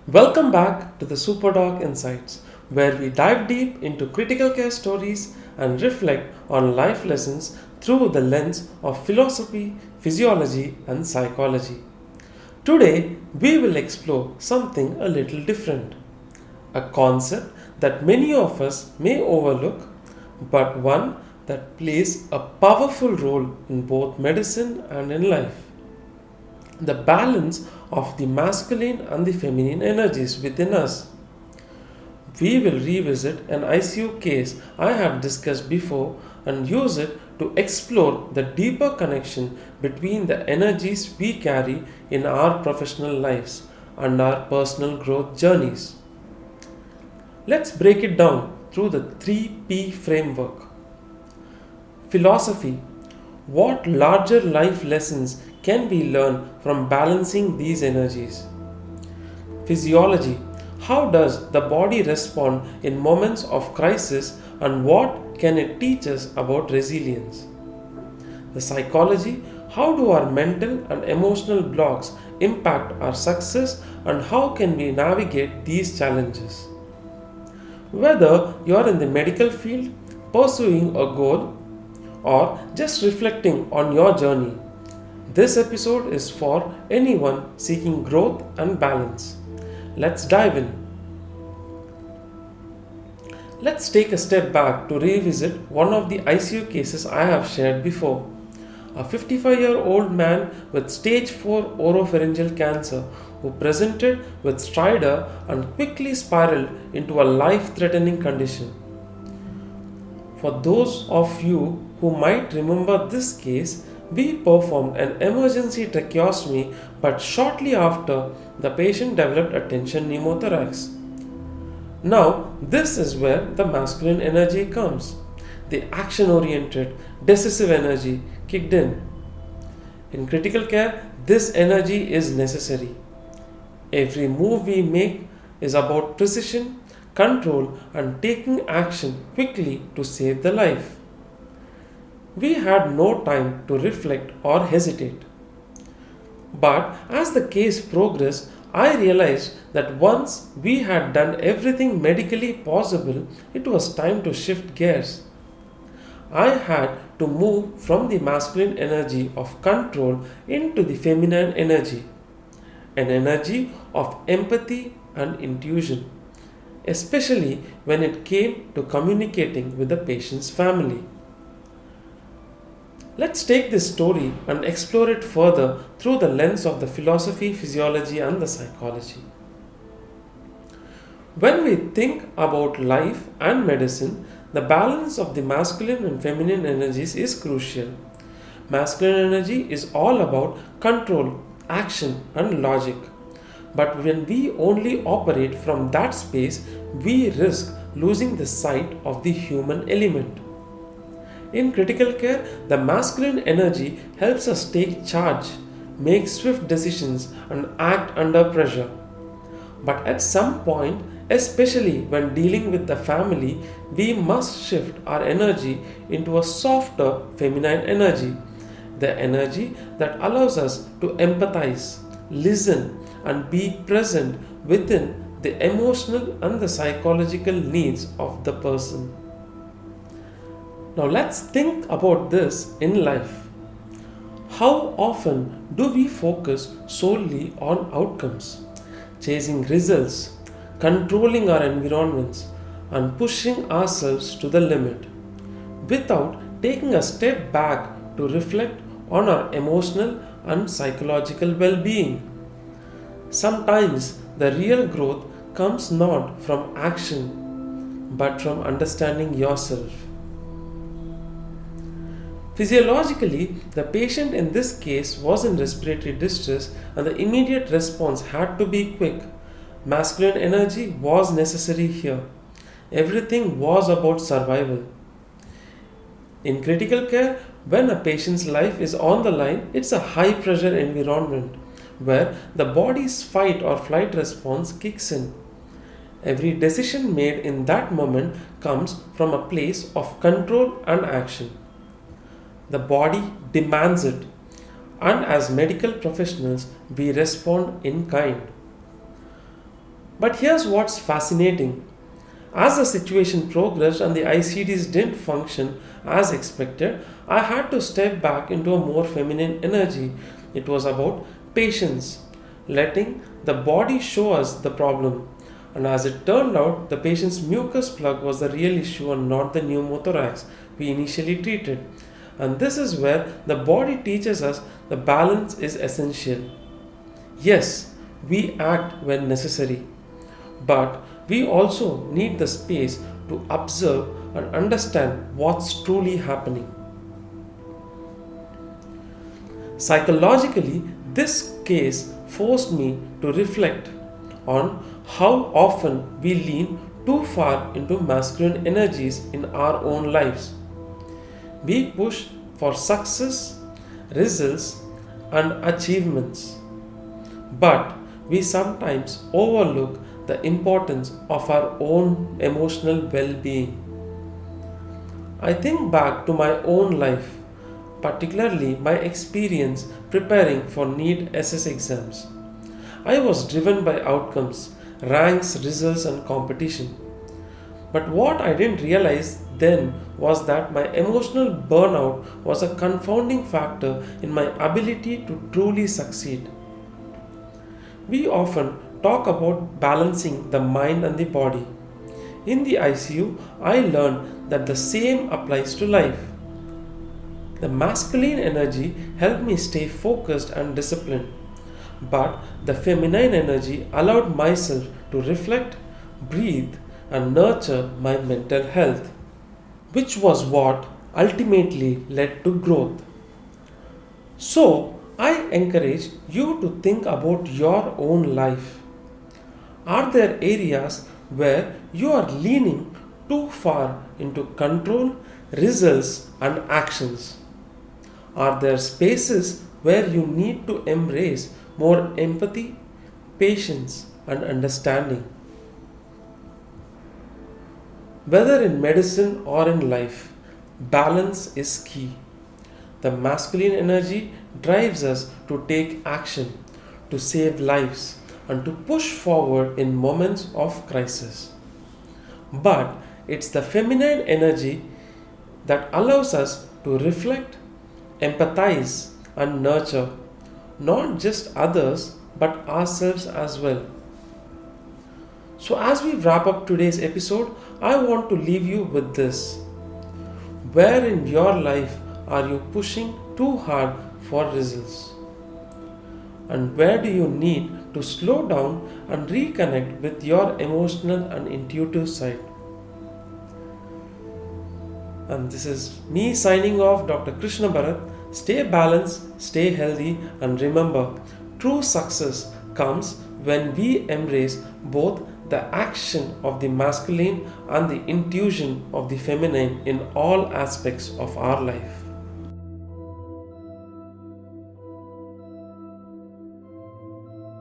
Welcome back to the Superdoc Insights, where we dive deep into critical care stories and reflect on life lessons through the lens of philosophy, physiology, and psychology. Today, we will explore something a little different, a concept that many of us may overlook, but one that plays a powerful role in both medicine and in life: the balance of the masculine and the feminine energies within us. We will revisit an ICU case I have discussed before and use it to explore the deeper connection between the energies we carry in our professional lives and our personal growth journeys. Let's break it down through the 3P framework. Philosophy: what larger life lessons can we learn from balancing these energies? Physiology: how does the body respond in moments of crisis and what can it teach us about resilience? The psychology: how do our mental and emotional blocks impact our success and how can we navigate these challenges? Whether you are in the medical field, pursuing a goal, or just reflecting on your journey, this episode is for anyone seeking growth and balance. Let's dive in. Let's take a step back to revisit one of the ICU cases I have shared before. A 55-year-old man with stage 4 oropharyngeal cancer who presented with stridor and quickly spiraled into a life-threatening condition. For those of you who might remember this case, we performed an emergency tracheostomy, but shortly after, the patient developed a tension pneumothorax. Now, this is where the masculine energy comes. The action oriented, decisive energy kicked in. In critical care, this energy is necessary. Every move we make is about precision, control, and taking action quickly to save the life. We had no time to reflect or hesitate. But as the case progressed, I realized that once we had done everything medically possible, it was time to shift gears. I had to move from the masculine energy of control into the feminine energy, an energy of empathy and intuition, especially when it came to communicating with the patient's family. Let's take this story and explore it further through the lens of the philosophy, physiology, and the psychology. When we think about life and medicine, the balance of the masculine and feminine energies is crucial. Masculine energy is all about control, action, and logic. But when we only operate from that space, we risk losing the sight of the human element. In critical care, the masculine energy helps us take charge, make swift decisions, and act under pressure. But at some point, especially when dealing with the family, we must shift our energy into a softer feminine energy, the energy that allows us to empathize, listen, and be present within the emotional and the psychological needs of the person. Now let's think about this in life. How often do we focus solely on outcomes, chasing results, controlling our environments, and pushing ourselves to the limit, without taking a step back to reflect on our emotional and psychological well being? Sometimes the real growth comes not from action but from understanding yourself. Physiologically, the patient in this case was in respiratory distress and the immediate response had to be quick. Masculine energy was necessary here. Everything was about survival. In critical care, when a patient's life is on the line, it's a high pressure environment where the body's fight or flight response kicks in. Every decision made in that moment comes from a place of control and action. The body demands it, and as medical professionals, we respond in kind. But here's what's fascinating. As the situation progressed and the ICDs didn't function as expected, I had to step back into a more feminine energy. It was about patience, letting the body show us the problem. And as it turned out, the patient's mucus plug was the real issue and not the pneumothorax we initially treated. And this is where the body teaches us the balance is essential. Yes, we act when necessary, but we also need the space to observe and understand what's truly happening. Psychologically, this case forced me to reflect on how often we lean too far into masculine energies in our own lives. We push for success, results, and achievements, but we sometimes overlook the importance of our own emotional well being. I think back to my own life, particularly my experience preparing for NEET SS exams. I was driven by outcomes, ranks, results, and competition. But what I didn't realize then was that my emotional burnout was a confounding factor in my ability to truly succeed. We often talk about balancing the mind and the body. In the ICU, I learned that the same applies to life. The masculine energy helped me stay focused and disciplined, but the feminine energy allowed myself to reflect, breathe, and nurture my mental health, which was what ultimately led to growth. So, I encourage you to think about your own life. Are there areas where you are leaning too far into control, results, and actions? Are there spaces where you need to embrace more empathy, patience, and understanding? Whether in medicine or in life, balance is key. The masculine energy drives us to take action, to save lives, and to push forward in moments of crisis. But it's the feminine energy that allows us to reflect, empathize, and nurture not just others but ourselves as well. So, as we wrap up today's episode, I want to leave you with this. Where in your life are you pushing too hard for results? And where do you need to slow down and reconnect with your emotional and intuitive side? And this is me signing off, Dr. Krishna Bharat. Stay balanced, stay healthy, and remember, true success comes when we embrace both the action of the masculine and the intuition of the feminine in all aspects of our life.